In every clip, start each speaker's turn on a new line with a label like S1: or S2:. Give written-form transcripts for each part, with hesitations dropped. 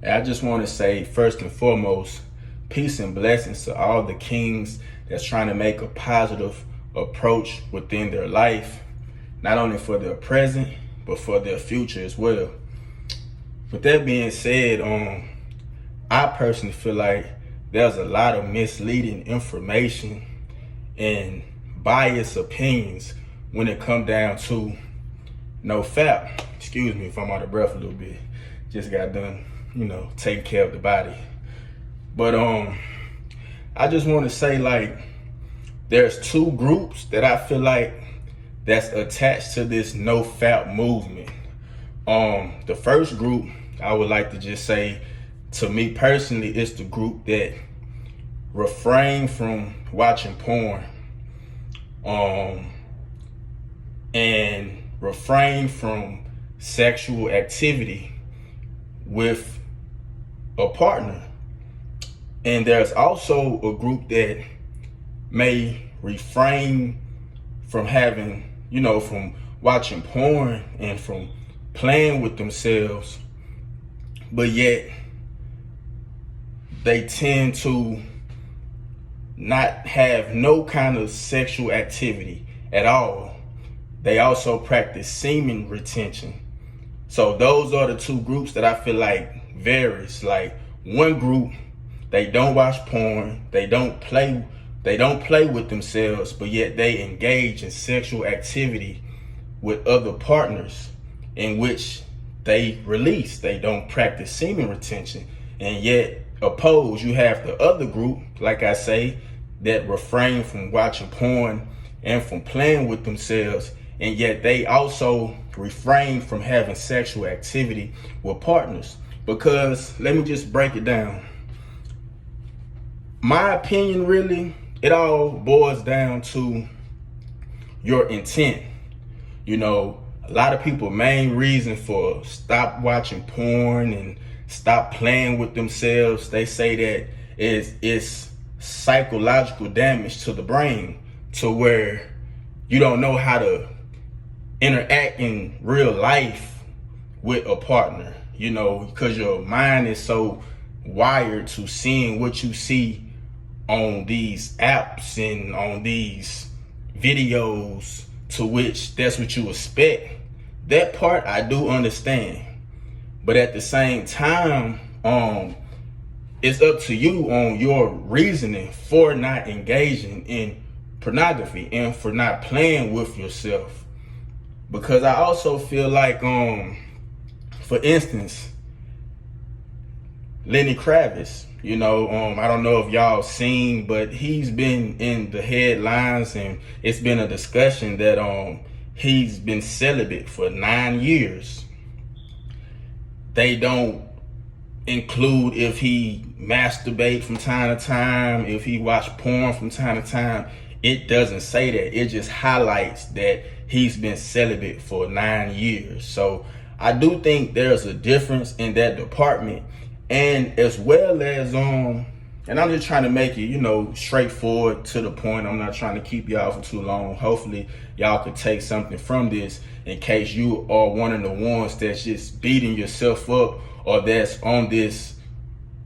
S1: And I just want to say, first and foremost, peace and blessings to all the kings that's trying to make a positive approach within their life, not only for their present, but for their future as well. With that being said, I personally feel like there's a lot of misleading information and biased opinions when it comes down to no fap. Excuse me if I'm out of breath a little bit. Just got done, taking care of the body. But I just want to say, like, there's two groups that I feel like that's attached to this no fap movement. The first group, I would like to just say, to me personally, it's the group that refrain from watching porn, and refrain from sexual activity with a partner. And there's also a group that may refrain from having, from watching porn and from playing with themselves, but yet they tend to not have no kind of sexual activity at all. They also practice semen retention. So those are the two groups that I feel like varies. Like, one group, they don't watch porn, they don't play with themselves, but yet they engage in sexual activity with other partners in which they release. They don't practice semen retention. And yet opposed, you have the other group, like I say, that refrain from watching porn and from playing with themselves, and yet they also refrain from having sexual activity with partners. Because let me just break it down. My opinion, really, it all boils down to your intent. A lot of people, main reason for stop watching porn and stop playing with themselves, they say that it's psychological damage to the brain, to where you don't know how to interact in real life with a partner, because your mind is so wired to seeing what you see on these apps and on these videos, to which that's what you expect. That part I do understand. But at the same time, it's up to you on your reasoning for not engaging in pornography and for not playing with yourself. Because I also feel like, for instance, Lenny Kravitz, I don't know if y'all seen, but he's been in the headlines, and it's been a discussion that he's been celibate for 9 years. They don't include if he masturbate from time to time, if he watch porn from time to time. It doesn't say that. It just highlights that he's been celibate for 9 years. So I do think there's a difference in that department. And as well as, and I'm just trying to make it, straightforward to the point. I'm not trying to keep y'all for too long. Hopefully y'all could take something from this, in case you are one of the ones that's just beating yourself up, or that's on this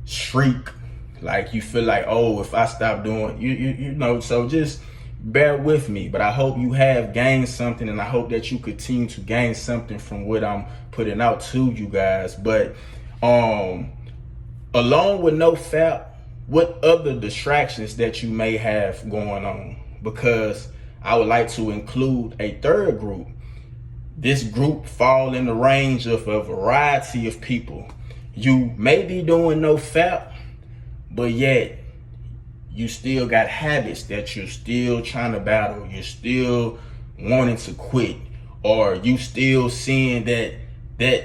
S1: streak. Like, you feel like, oh, if I stop doing, so just bear with me. But I hope you have gained something, and I hope that you continue to gain something from what I'm putting out to you guys. But, along with no fap, what other distractions that you may have going on? Because I would like to include a third group. This group fall in the range of a variety of people. You may be doing no fap, but yet you still got habits that you're still trying to battle. You're still wanting to quit, or you still seeing that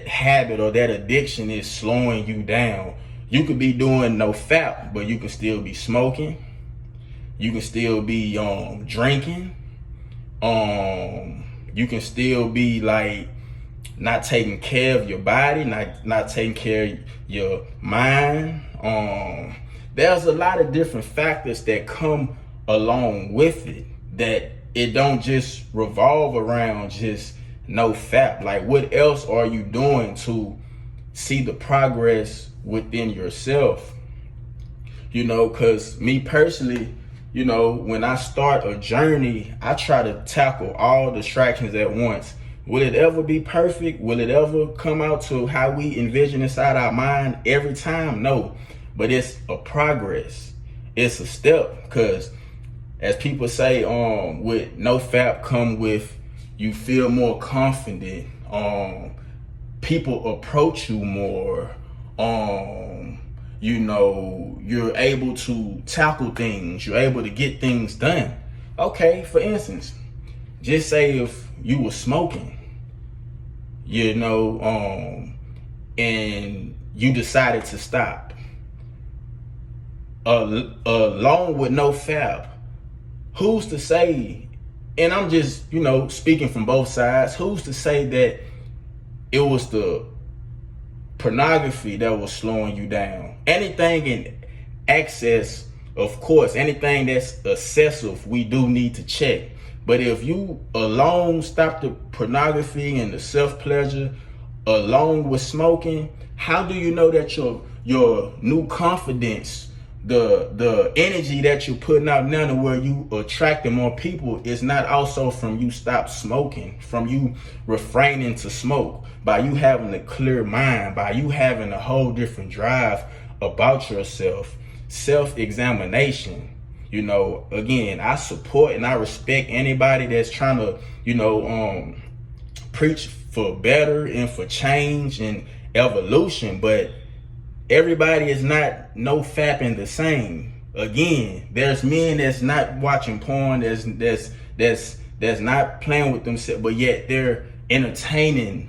S1: habit or that addiction is slowing you down. You could be doing no fap, but you can still be smoking. You can still be drinking. You can still be like not taking care of your body, not taking care of your mind. There's a lot of different factors that come along with it, that it don't just revolve around just no fap. Like, what else are you doing to see the progress within yourself. Because me personally, when I start a journey, I try to tackle all distractions at once. Will it ever be perfect? Will it ever come out to how we envision inside our mind every time? No, but it's a progress. It's a step, because as people say, with no fap come with, you feel more confident. People approach you more. You're able to tackle things. You're able to get things done. Okay, for instance, just say if you were smoking, and you decided to stop, along with no fap, who's to say, and I'm just, speaking from both sides, who's to say that it was the pornography that was slowing you down? Anything in excess, of course, anything that's excessive, we do need to check. But if you alone stop the pornography and the self-pleasure along with smoking, how do you know that your new confidence, the energy that you're putting out now to where you attracting more people, is not also from you stop smoking, from you refraining to smoke, by you having a clear mind, by you having a whole different drive about yourself, self-examination. Again, I support and I respect anybody that's trying to, preach for better and for change and evolution, but everybody is not no fapping the same. Again, there's men that's not watching porn, that's not playing with themselves, but yet they're entertaining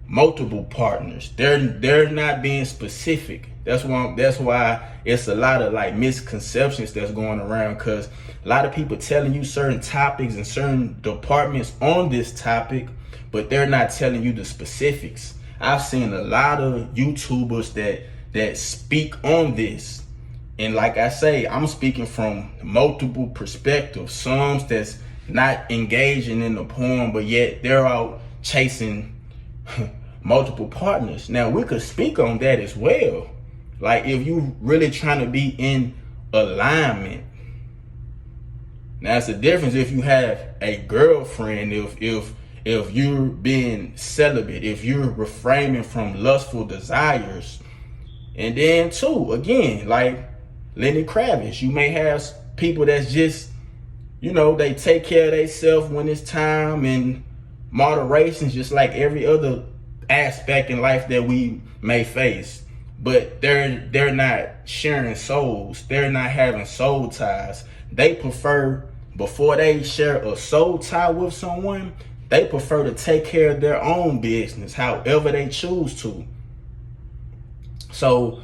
S1: multiple partners. They're not being specific. That's why it's a lot of like misconceptions that's going around, because a lot of people telling you certain topics and certain departments on this topic, but they're not telling you the specifics. I've seen a lot of YouTubers that speak on this, and like I say, I'm speaking from multiple perspectives. Some that's not engaging in the porn, but yet they're out chasing multiple partners. Now we could speak on that as well. Like if you really trying to be in alignment. Now it's a difference if you have a girlfriend, if you're being celibate, if you're refraining from lustful desires. And then too, again, like Lenny Kravitz, you may have people that's just, they take care of themselves when it's time, and moderation is just like every other aspect in life that we may face. But they're not sharing souls. They're not having soul ties. They prefer, before they share a soul tie with someone, they prefer to take care of their own business, however they choose to. So,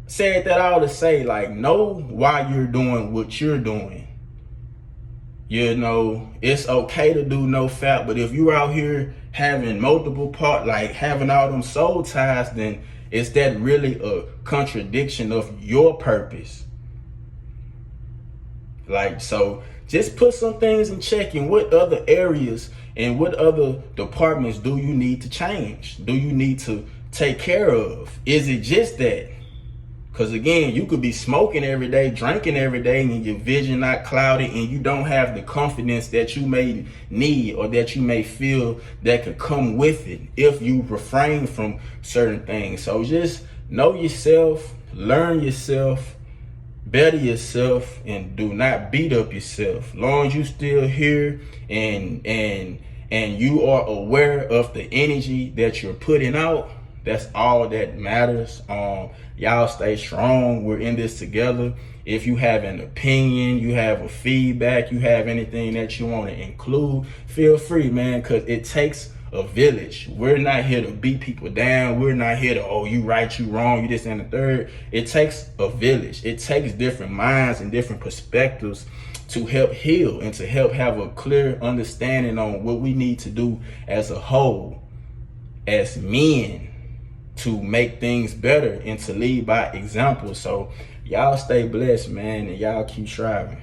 S1: said that all to say, like, know why you're doing what you're doing. It's okay to do no fap, but if you're out here having multiple like having all them soul ties, then is that really a contradiction of your purpose? Like, so just put some things in check. In what other areas and what other departments do you need to change? Do you need to take care of? Is it just that? Because again, you could be smoking every day, drinking every day, and your vision not cloudy, and you don't have the confidence that you may need or that you may feel that could come with it if you refrain from certain things. So just know yourself, learn yourself, better yourself, and do not beat up yourself. Long as you still here and you are aware of the energy that you're putting out, that's all that matters. Y'all stay strong. We're in this together. If you have an opinion, you have a feedback, you have anything that you want to include, feel free, man, because it takes a village. We're not here to beat people down. We're not here to, oh, you right, you wrong, you this and the third. It takes a village. It takes different minds and different perspectives to help heal and to help have a clear understanding on what we need to do as a whole, as men, to make things better and to lead by example. So y'all stay blessed, man, and y'all keep striving.